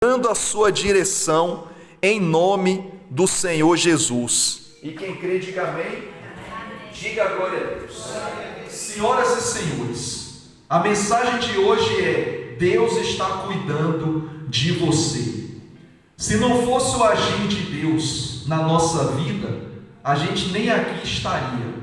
dando a sua direção em nome do Senhor Jesus. E quem crê, diga amém. Diga glória a Deus. Senhoras e senhores, a mensagem de hoje é: Deus está cuidando de você. Se não fosse o agir de Deus na nossa vida, a gente nem aqui estaria.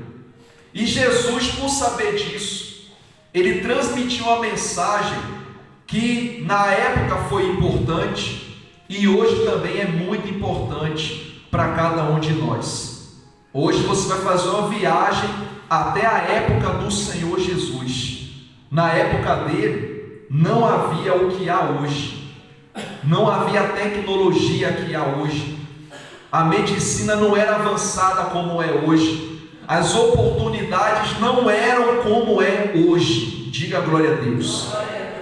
E Jesus, por saber disso, ele transmitiu uma mensagem que na época foi importante e hoje também é muito importante para cada um de nós. Hoje você vai fazer uma viagem até a época do Senhor Jesus. Na época dele não havia o que há hoje, não havia a tecnologia que há hoje, a medicina não era avançada como é hoje, as oportunidades não eram como é hoje. Diga glória a Deus.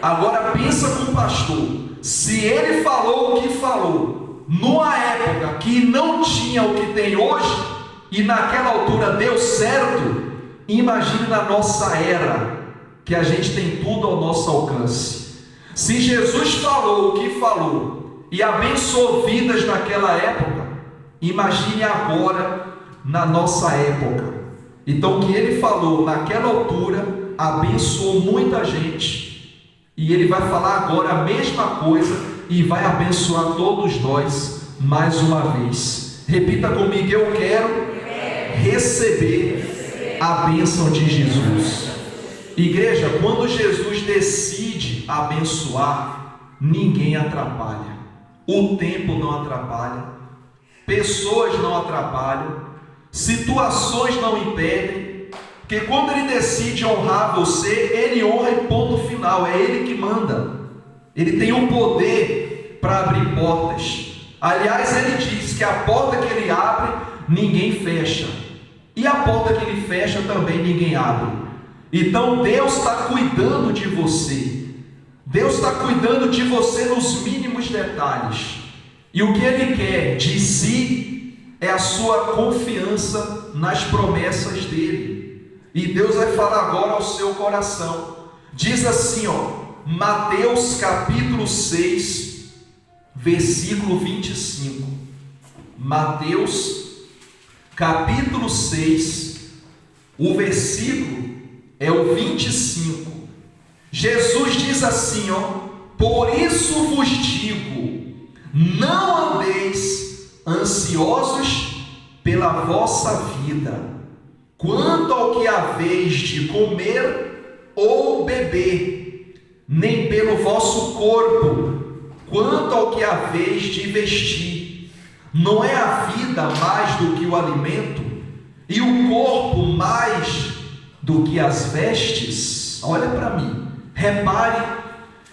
Agora pensa com o pastor, se ele falou o que falou numa época que não tinha o que tem hoje e naquela altura deu certo, imagine na nossa era, que a gente tem tudo ao nosso alcance. Se Jesus falou o que falou e abençoou vidas naquela época, imagine agora na nossa época. Então o que ele falou naquela altura abençoou muita gente, e ele vai falar agora a mesma coisa e vai abençoar todos nós mais uma vez. Repita comigo: eu quero receber a bênção de Jesus. Igreja, quando Jesus decide abençoar, ninguém atrapalha. O tempo não atrapalha, pessoas não atrapalham, situações não impedem. Porque quando ele decide honrar você, ele honra e ponto final. É ele que manda. Ele tem o poder para abrir portas. Aliás, ele diz que a porta que ele abre, ninguém fecha, e a porta que ele fecha também ninguém abre. Então Deus está cuidando de você. Deus está cuidando de você nos mínimos detalhes. E o que ele quer de si é a sua confiança nas promessas dele. E Deus vai falar agora ao seu coração. Diz assim, Mateus capítulo 6, versículo 25. Mateus capítulo 6, o versículo é o 25. Jesus diz assim, por isso vos digo, não andeis ansiosos pela vossa vida, quanto ao que haveis de comer ou beber, nem pelo vosso corpo, quanto ao que haveis de vestir. Não é a vida mais do que o alimento, e o corpo mais do que as vestes? Olha para mim, repare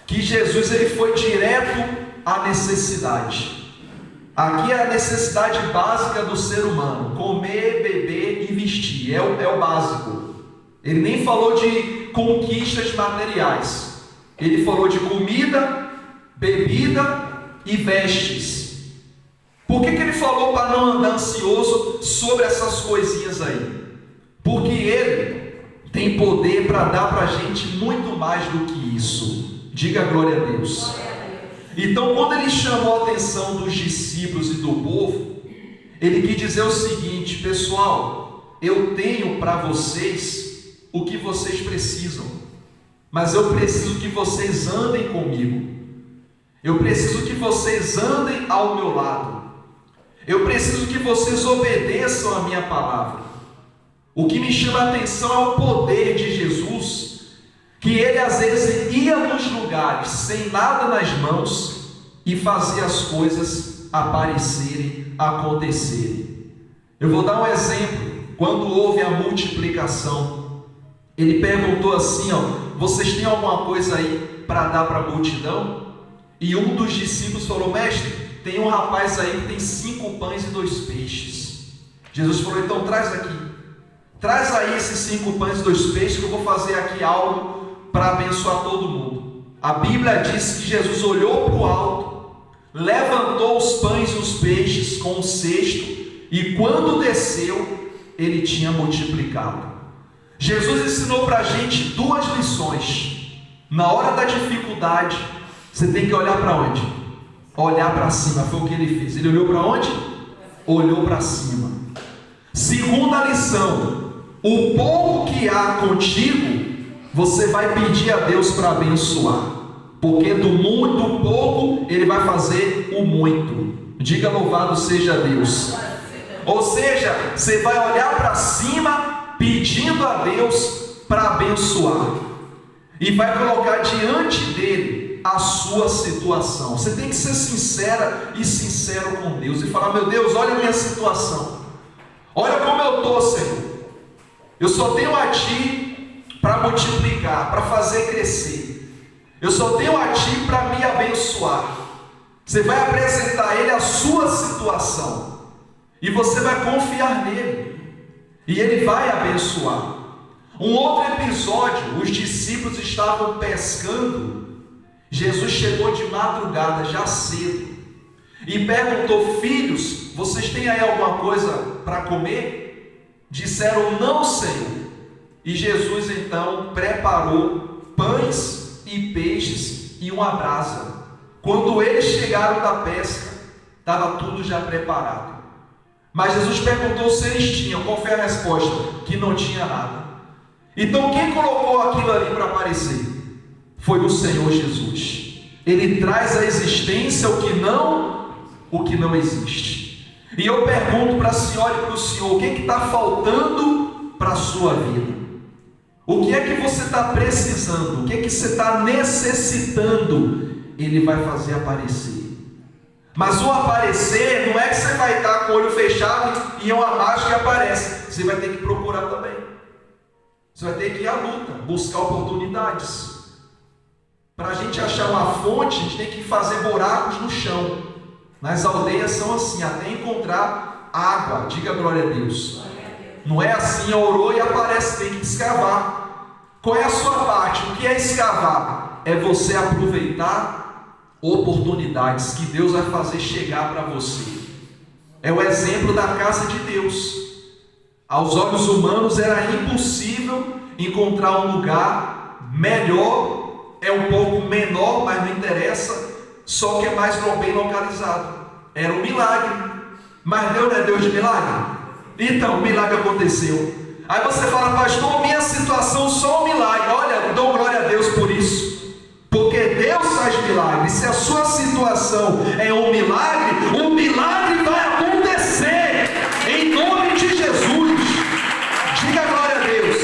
que Jesus ele foi direto à necessidade. Aqui é a necessidade básica do ser humano: comer, beber e vestir, é o básico. Ele nem falou de conquistas materiais, ele falou de comida, bebida e vestes. Por que ele falou para não andar ansioso sobre essas coisinhas aí? Porque ele tem poder para dar para a gente muito mais do que isso. Diga glória a Deus. Então, quando ele chamou a atenção dos discípulos e do povo, ele quis dizer o seguinte: pessoal, eu tenho para vocês o que vocês precisam, mas eu preciso que vocês andem comigo, eu preciso que vocês andem ao meu lado, eu preciso que vocês obedeçam a minha palavra. O que me chama a atenção é o poder de Jesus, que ele às vezes ia nos lugares sem nada nas mãos e fazia as coisas aparecerem, acontecerem. Eu vou dar um exemplo. Quando houve a multiplicação, ele perguntou assim, vocês têm alguma coisa aí para dar para a multidão? E um dos discípulos falou: mestre, tem um rapaz aí que tem 5 pães e 2 peixes. Jesus falou: então traz aqui, traz aí esses 5 pães e 2 peixes, que eu vou fazer aqui algo para abençoar todo mundo. A Bíblia diz que Jesus olhou para o alto, levantou os pães e os peixes com o cesto, e quando desceu, ele tinha multiplicado. Jesus ensinou para a gente 2 lições. Na hora da dificuldade, você tem que olhar para onde? Olhar para cima, foi o que ele fez. Ele olhou para onde? Olhou para cima. Segunda lição: o pouco que há contigo, você vai pedir a Deus para abençoar, porque do muito pouco Ele vai fazer o muito. Diga louvado seja Deus. Ou seja, você vai olhar para cima pedindo a Deus para abençoar, e vai colocar diante dele a sua situação. Você tem que ser sincera e sincero com Deus e falar: meu Deus, olha a minha situação, olha como eu estou, Senhor. Eu só tenho a Ti para multiplicar, para fazer crescer. Eu só tenho a Ti para me abençoar. Você vai apresentar a Ele a sua situação, e você vai confiar nele, e Ele vai abençoar. Um outro episódio, os discípulos estavam pescando. Jesus chegou de madrugada, já cedo, e perguntou: filhos, vocês têm aí alguma coisa para comer? Disseram: não, Senhor. E Jesus então preparou pães e peixes e uma brasa. Quando eles chegaram da pesca, estava tudo já preparado. Mas Jesus perguntou se eles tinham. Qual foi a resposta? Que não tinha nada. Então quem colocou aquilo ali para aparecer? Foi o Senhor Jesus. Ele traz à existência o que não existe. E eu pergunto para a senhora e para o senhor: o que está faltando para a sua vida? O que é que você está precisando? O que é que você está necessitando? Ele vai fazer aparecer. Mas o aparecer não é que você vai estar com o olho fechado e é uma mágica que aparece. Você vai ter que procurar também. Você vai ter que ir à luta, buscar oportunidades. Para a gente achar uma fonte, a gente tem que fazer buracos no chão. Nas aldeias são assim, até encontrar água. Diga glória a Deus. Não é assim, orou e aparece, tem que escavar. Qual é a sua parte? O que é escavar? É você aproveitar oportunidades que Deus vai fazer chegar para você. É o exemplo da casa de Deus. Aos olhos humanos era impossível encontrar um lugar melhor, é um pouco menor, mas não interessa, só que é mais bem localizado. Era um milagre, mas Deus não é Deus de milagre? Então, o milagre aconteceu. Aí você fala: pastor, minha situação só um milagre. Olha, dou glória a Deus por isso, porque Deus faz milagre. Se a sua situação é um milagre, o milagre vai acontecer, em nome de Jesus. Diga glória a Deus.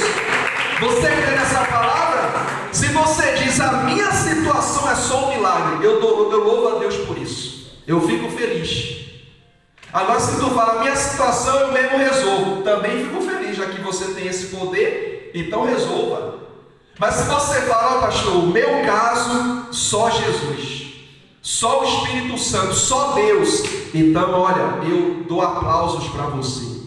Você crê nessa palavra? Se você diz: a minha situação é só um milagre, eu louvo a Deus por isso, eu fico feliz. Agora, se tu fala: minha situação eu mesmo resolvo, também fico feliz, já que você tem esse poder, então resolva. Mas se você fala: ó, pastor, o meu caso, só Jesus, só o Espírito Santo, só Deus, então olha, eu dou aplausos para você.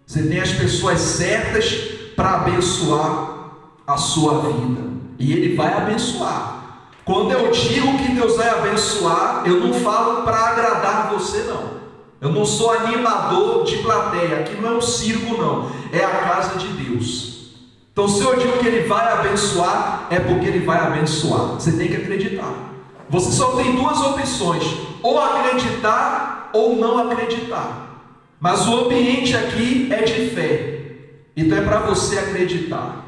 Você tem as pessoas certas para abençoar a sua vida, e Ele vai abençoar. Quando eu digo que Deus vai abençoar, eu não falo para agradar você, não. Eu não sou animador de plateia, aqui não é um circo, não, é a casa de Deus. Então, se eu digo que Ele vai abençoar, é porque Ele vai abençoar. Você tem que acreditar. Você só tem duas opções: ou acreditar ou não acreditar. Mas o ambiente aqui é de fé, então é para você acreditar.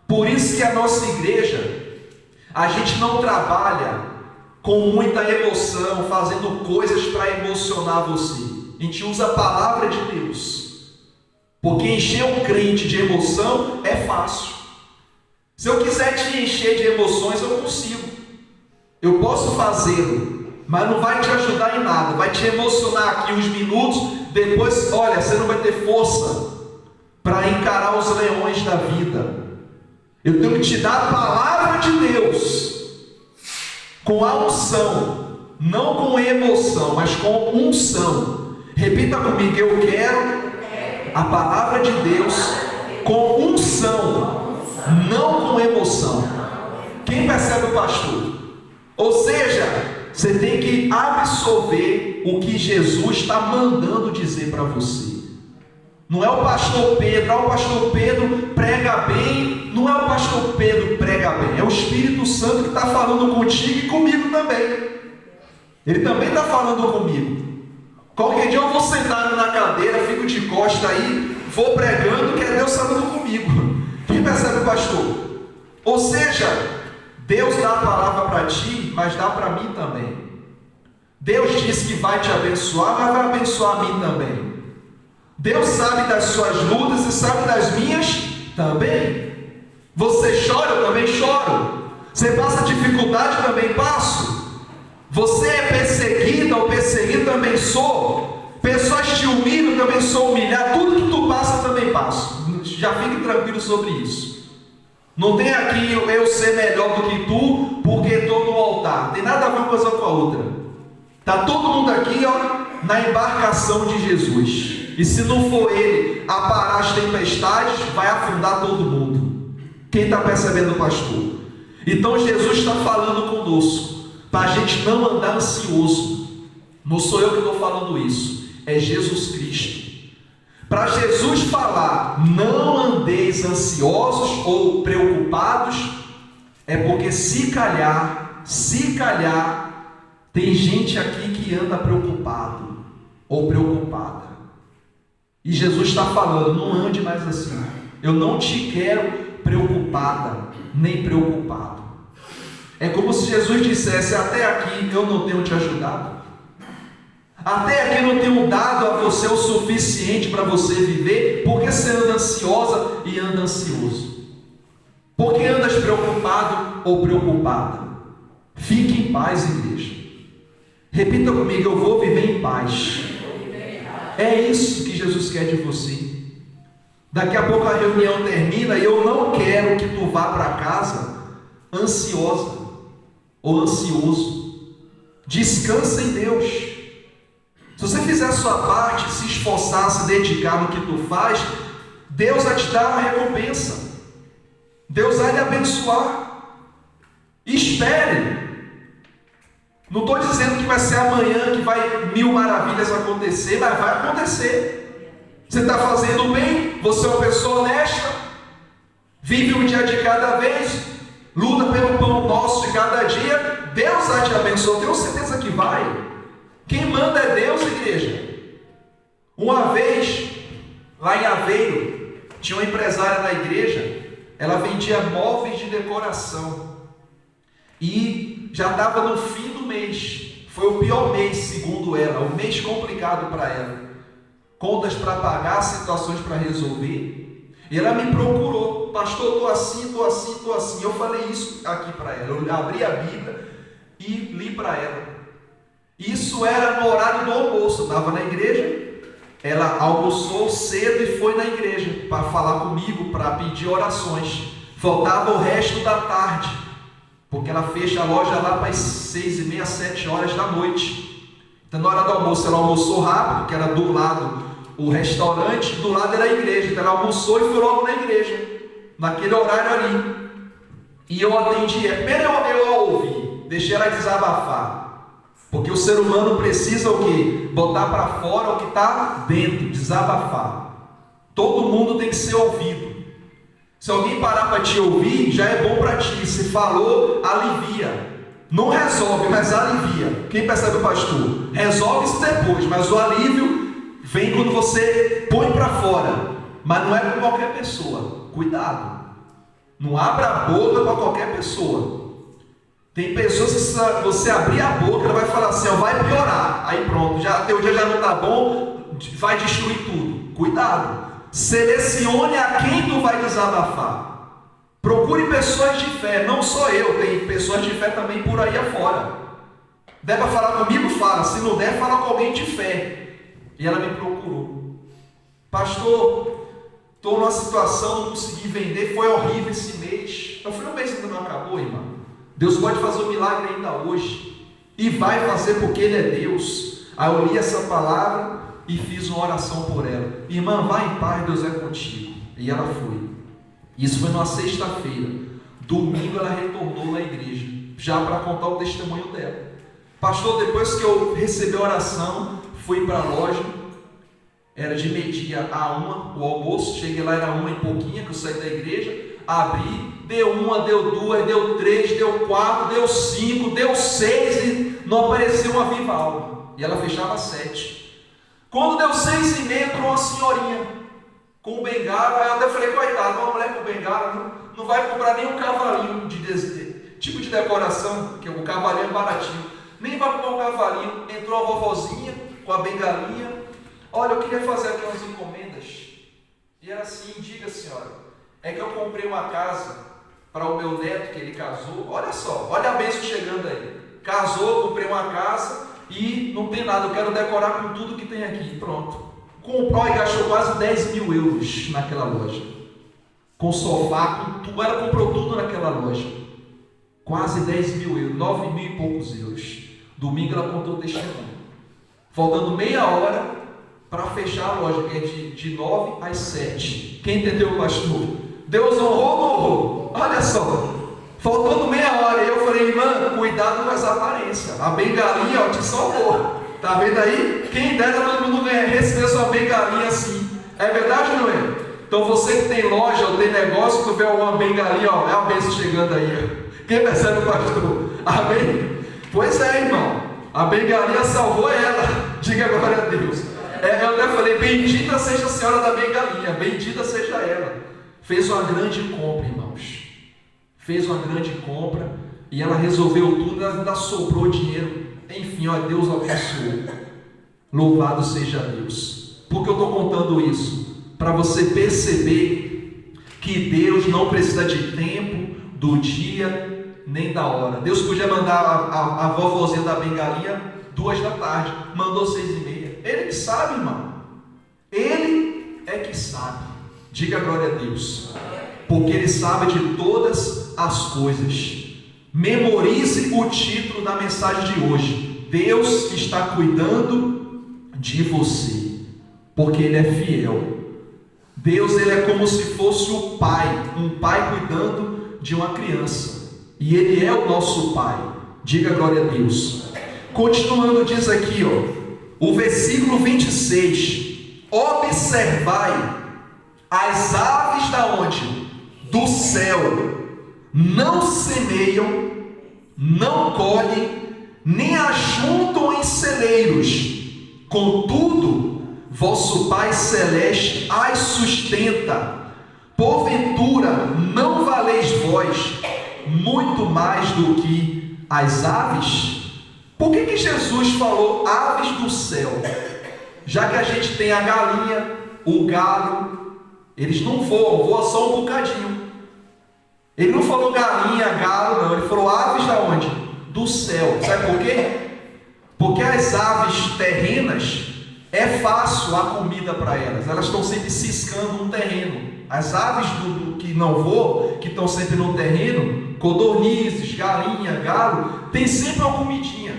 Por isso que a nossa igreja, a gente não trabalha com muita emoção, fazendo coisas para emocionar você. A gente usa a palavra de Deus, porque encher um crente de emoção é fácil. Se eu quiser te encher de emoções, eu consigo, eu posso fazê-lo, mas não vai te ajudar em nada, vai te emocionar aqui uns minutos, depois, olha, você não vai ter força para encarar os leões da vida. Eu tenho que te dar a palavra de Deus, com a unção, não com emoção, mas com unção. Repita comigo: eu quero a palavra de Deus com unção, não com emoção. Quem percebe o pastor? Ou seja, você tem que absorver o que Jesus está mandando dizer para você. Não é o pastor Pedro: o pastor Pedro prega bem. Não é o pastor Pedro prega bem, é o Espírito Santo que está falando contigo e comigo também. Ele também está falando comigo. Qualquer dia eu vou sentar na cadeira, fico de costa aí, vou pregando, que é Deus falando comigo. Quem percebe, pastor? Ou seja, Deus dá a palavra para ti, mas dá para mim também. Deus diz que vai te abençoar, mas vai abençoar a mim também. Deus sabe das suas lutas e sabe das minhas também. Você chora, eu também choro. Você passa dificuldade, eu também passo. Você é perseguido ou perseguido, também sou. Pessoas te humilham, eu também sou humilhado. Tudo que tu passa, eu também passo. Já fique tranquilo sobre isso. Não tem aqui eu ser melhor do que tu, porque estou no altar. Não tem nada a ver uma coisa com a outra. Está todo mundo aqui, ó, na embarcação de Jesus. E se não for Ele a parar as tempestades, vai afundar todo mundo. Quem está percebendo, pastor? Então Jesus está falando conosco, para a gente não andar ansioso. Não sou eu que estou falando isso, é Jesus Cristo. Para Jesus falar, não andeis ansiosos ou preocupados, é porque se calhar, tem gente aqui que anda preocupado ou preocupada. E Jesus está falando, não ande mais assim. Eu não te quero preocupada, nem preocupado. É como se Jesus dissesse, até aqui eu não tenho te ajudado. Até aqui eu não tenho dado a você o suficiente para você viver. Porque você anda ansiosa e anda ansioso? Porque andas preocupado ou preocupada? Fique em paz, igreja. Repita comigo, eu vou viver em paz. É isso que Jesus quer de você. Daqui a pouco a reunião termina e eu não quero que tu vá para casa ansiosa ou ansioso. Descansa em Deus. Se você fizer a sua parte, se esforçar, se dedicar no que tu faz, Deus vai te dar uma recompensa. Deus vai lhe abençoar. Espere. Não estou dizendo que vai ser amanhã que vai 1000 maravilhas acontecer, mas vai acontecer. Você está fazendo bem, você é uma pessoa honesta, vive um dia de cada vez, luta pelo pão nosso de cada dia, Deus vai te abençoar, tenho certeza que vai. Quem manda é Deus, igreja. Uma vez, lá em Aveiro, tinha uma empresária na igreja, ela vendia móveis de decoração, e já estava no fim do mês, foi o pior mês segundo ela, um mês complicado para ela, contas para pagar, situações para resolver, e ela me procurou, pastor, estou assim, eu falei isso aqui para ela, eu abri a Bíblia e li para ela. Isso era no horário do almoço, eu estava na igreja, ela almoçou cedo e foi na igreja para falar comigo, para pedir orações. Faltava o resto da tarde, porque ela fecha a loja lá para as 6h30, 7 horas da noite. Então na hora do almoço ela almoçou rápido, porque era do lado o restaurante, do lado era a igreja. Então ela almoçou e foi logo na igreja, naquele horário ali. E eu atendi, primeiro eu ouvi, deixei ela desabafar. Porque o ser humano precisa o quê? Botar para fora o que está dentro, desabafar. Todo mundo tem que ser ouvido. Se alguém parar para te ouvir, já é bom para ti. Se falou, alivia. Não resolve, mas alivia. Quem percebe, o pastor? Resolve isso depois, mas o alívio vem quando você põe para fora. Mas não é com qualquer pessoa. Cuidado. Não abra a boca para qualquer pessoa. Tem pessoas que se você abrir a boca, ela vai falar assim, ó, vai piorar. Aí pronto, teu dia já não está bom, vai destruir tudo. Cuidado. Selecione a quem tu vai desabafar. Procure pessoas de fé, não só eu, tem pessoas de fé também por aí afora. Der para falar comigo? Fala. Se não der, fala com alguém de fé. E ela me procurou. Pastor, estou numa situação, não consegui vender, foi horrível esse mês. Eu falei, o mês ainda não acabou, irmão. Deus pode fazer um milagre ainda hoje, e vai fazer porque Ele é Deus. Aí eu li essa palavra e fiz uma oração por ela. Irmã, vai em paz, Deus é contigo. E ela foi. Isso foi numa sexta-feira. Domingo ela retornou na igreja, já para contar o testemunho dela. Pastor, depois que eu recebi a oração, fui para a loja, era de meio-dia a 1, o almoço, cheguei lá, era 1 e pouquinho, que eu saí da igreja, abri, deu 1, deu 2, deu 3, deu 4, deu 5, deu 6, e não apareceu uma viva alma. E ela fechava às 7. Quando deu 6h30, entrou uma senhorinha com bengala. Aí eu até falei, coitado, uma mulher com bengala não vai comprar nem um cavalinho tipo de decoração, que o cavalinho é baratinho. Nem vai comprar um cavalinho. Entrou a vovozinha com a bengalinha. Olha, eu queria fazer aqui umas encomendas. E era assim, diga senhora, é que eu comprei uma casa para o meu neto que ele casou. Olha só, olha a bênção chegando aí. Casou, comprei uma casa e não tem nada, eu quero decorar com tudo que tem aqui. Pronto. Comprou e gastou quase 10.000 euros naquela loja. Com sofá, com tudo, ela comprou tudo naquela loja. Quase 10.000 euros, 9.000 e poucos euros. Domingo ela contou o testemunho. Faltando meia hora para fechar a loja, que é de 9 às 7. Quem entendeu, pastor? Deus honrou ou não honrou? Olha só. Faltando meia hora, e eu falei, irmã, cuidado com essa aparência. A bengalinha, ó, te salvou. Tá vendo aí? Quem dera todo mundo receber sua bengalinha assim. É verdade ou não é? Então você que tem loja ou tem negócio, tu vê uma bengalinha, ó, é a bênção chegando aí. Quem percebe o pastor? Amém? Pois é, irmão. A bengalinha salvou ela. Diga glória a Deus. Eu até falei, bendita seja a senhora da bengalinha. Bendita seja ela. Fez uma grande compra, irmãos. Fez uma grande compra. E ela resolveu tudo, ainda sobrou dinheiro. Enfim, ó, Deus abençoou. Louvado seja Deus. Por que eu estou contando isso? Para você perceber que Deus não precisa de tempo, do dia, nem da hora. Deus podia mandar a vovozinha da bengalinha 2 da tarde. Mandou 6h30. Ele que sabe, irmão. Ele é que sabe. Diga glória a Deus. Porque Ele sabe de todas as coisas. Memorize o título da mensagem de hoje. Deus está cuidando de você, porque Ele é fiel. Deus, Ele é como se fosse o pai, um pai cuidando de uma criança, e Ele é o nosso pai. Diga glória a Deus. Continuando, diz aqui, ó, o versículo 26: observai as aves da onde? Do céu. Não semeiam, não colhem, nem ajuntam em celeiros. Contudo, vosso Pai Celeste as sustenta. Porventura, não valeis vós muito mais do que as aves? Por que Jesus falou aves do céu? Já que a gente tem a galinha, o galo, eles não voam só um bocadinho. Ele não falou galinha, galo, não. Ele falou aves da onde? Do céu. Sabe por quê? Porque as aves terrenas, é fácil a comida para elas. Elas estão sempre ciscando no terreno. As aves que não voam, que estão sempre no terreno, codornizes, galinha, galo, tem sempre uma comidinha.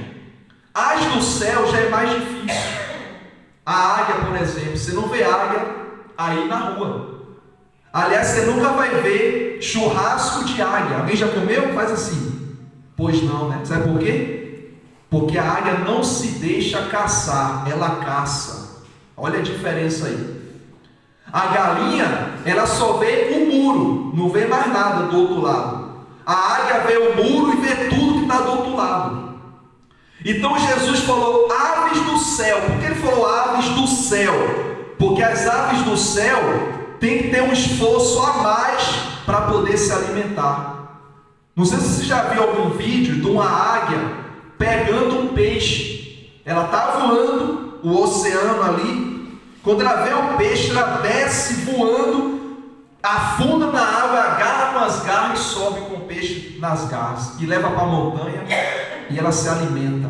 As do céu já é mais difícil. A águia, por exemplo, você não vê águia aí na rua. Aliás, você nunca vai ver churrasco de águia. Alguém já comeu? Faz assim. Pois não, né? Sabe por quê? Porque a águia não se deixa caçar, ela caça. Olha a diferença aí. A galinha, ela só vê o muro, não vê mais nada do outro lado. A águia vê o muro e vê tudo que está do outro lado. Então Jesus falou aves do céu. Por que ele falou aves do céu? Porque as aves do céu tem que ter um esforço a mais para poder se alimentar. Não sei se você já viu algum vídeo de uma águia pegando um peixe. Ela está voando o oceano ali. Quando ela vê o peixe, ela desce voando, afunda na água, agarra com as garras e sobe com o peixe nas garras e leva para a montanha e ela se alimenta.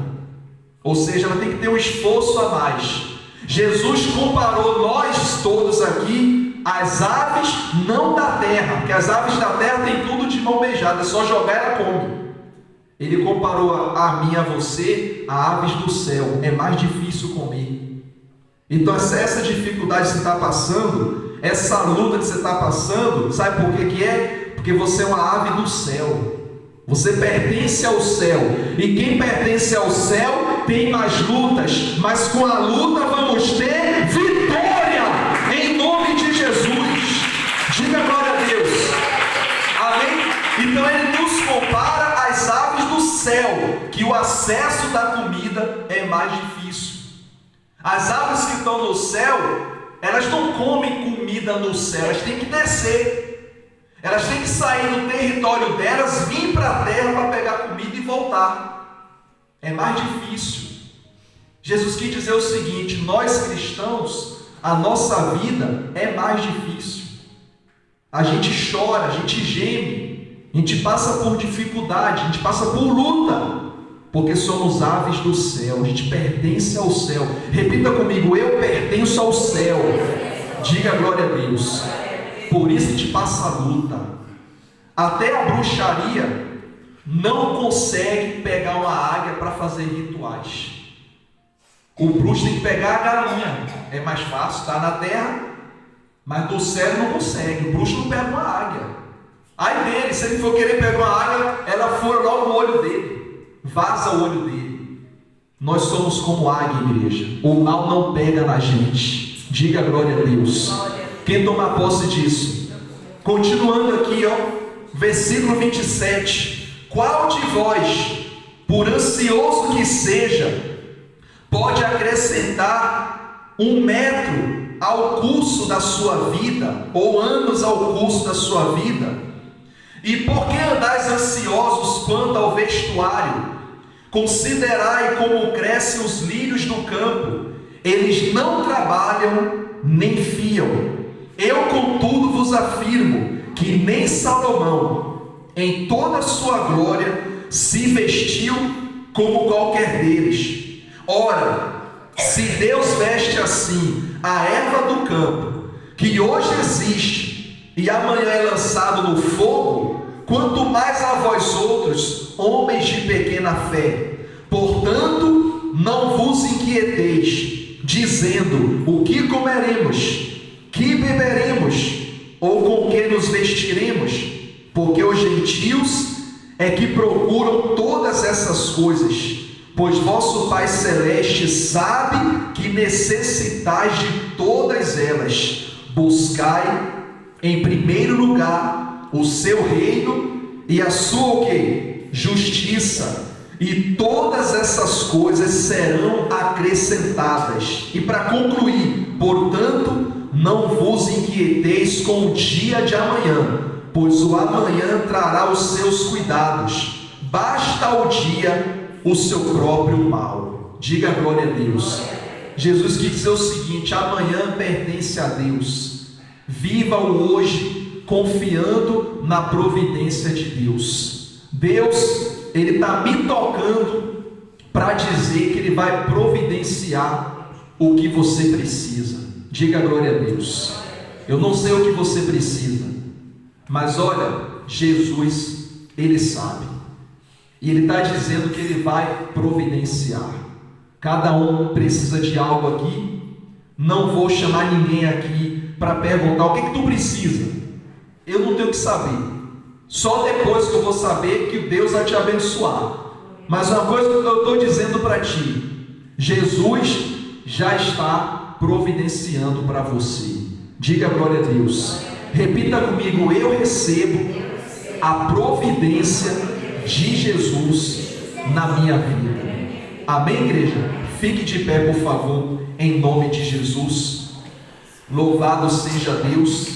Ou seja, ela tem que ter um esforço a mais. Jesus comparou nós todos aqui as aves não da terra, porque as aves da terra tem tudo de mão beijada, é só jogar e ela come. Ele comparou a mim, a você, a aves do céu. É mais difícil comer. Então essa dificuldade que você está passando, essa luta que você está passando, sabe por que é? Porque você é uma ave do céu. Você pertence ao céu. E quem pertence ao céu tem mais lutas, mas com a luta vamos ter vitória em nome de Jesus. Diga glória a Deus. Amém? Então ele nos compara às aves do céu. céu que o acesso da comida é mais difícil. As aves que estão no céu, elas não comem comida no céu, elas têm que descer. Elas têm que sair do território delas, vir para a terra para pegar comida e voltar. É mais difícil. Jesus quis dizer o seguinte: nós cristãos, a nossa vida é mais difícil. A gente chora, a gente geme, a gente passa por dificuldade, a gente passa por luta, porque somos aves do céu, a gente pertence ao céu. Repita comigo: eu pertenço ao céu. Diga glória a Deus. Por isso a gente passa a luta. Até a bruxaria não consegue pegar uma águia para fazer rituais. O bruxo tem que pegar a galinha, é mais fácil, está na terra, mas do céu não consegue. O bruxo não pega uma águia. Aí dele, se ele for querer pegar uma águia, ela fura logo o olho dele, vaza o olho dele. Nós somos como águia, igreja. O mal não pega na gente. Diga glória a Deus. Quem toma posse disso? Continuando aqui, versículo 27. Qual de vós, por ansioso que seja, pode acrescentar 1 metro ao curso da sua vida, ou anos ao curso da sua vida? E por que andais ansiosos quanto ao vestuário? Considerai como crescem os lírios do campo, eles não trabalham nem fiam. Eu, contudo, vos afirmo que nem Salomão, em toda a sua glória, se vestiu como qualquer deles. Ora, se Deus veste assim a erva do campo, que hoje existe e amanhã é lançado no fogo, quanto mais a vós outros, homens de pequena fé. Portanto, não vos inquieteis, dizendo: o que comeremos, que beberemos, ou com que nos vestiremos? Porque os gentios é que procuram todas essas coisas, pois vosso Pai Celeste sabe que necessitais de todas elas. Buscai em primeiro lugar o seu reino e a sua o quê? Justiça, e todas essas coisas serão acrescentadas. E para concluir, portanto, não vos inquieteis com o dia de amanhã, pois o amanhã trará os seus cuidados. Basta ao dia o seu próprio mal. Diga glória a Deus. Jesus quis dizer o seguinte: amanhã pertence a Deus. Viva o hoje confiando na providência de Deus. Deus, Ele está me tocando para dizer que Ele vai providenciar o que você precisa. Diga glória a Deus. Eu não sei o que você precisa, mas olha, Jesus, Ele sabe. E Ele está dizendo que Ele vai providenciar. Cada um precisa de algo aqui. Não vou chamar ninguém aqui para perguntar: o que tu precisa? Eu não tenho que saber. Só depois que eu vou saber que Deus vai te abençoar. Mas uma coisa que eu estou dizendo para ti: Jesus já está providenciando para você. Diga glória a Deus. Repita comigo: eu recebo a providência de Jesus na minha vida. Amém, igreja? Fique de pé, por favor, em nome de Jesus. Louvado seja Deus.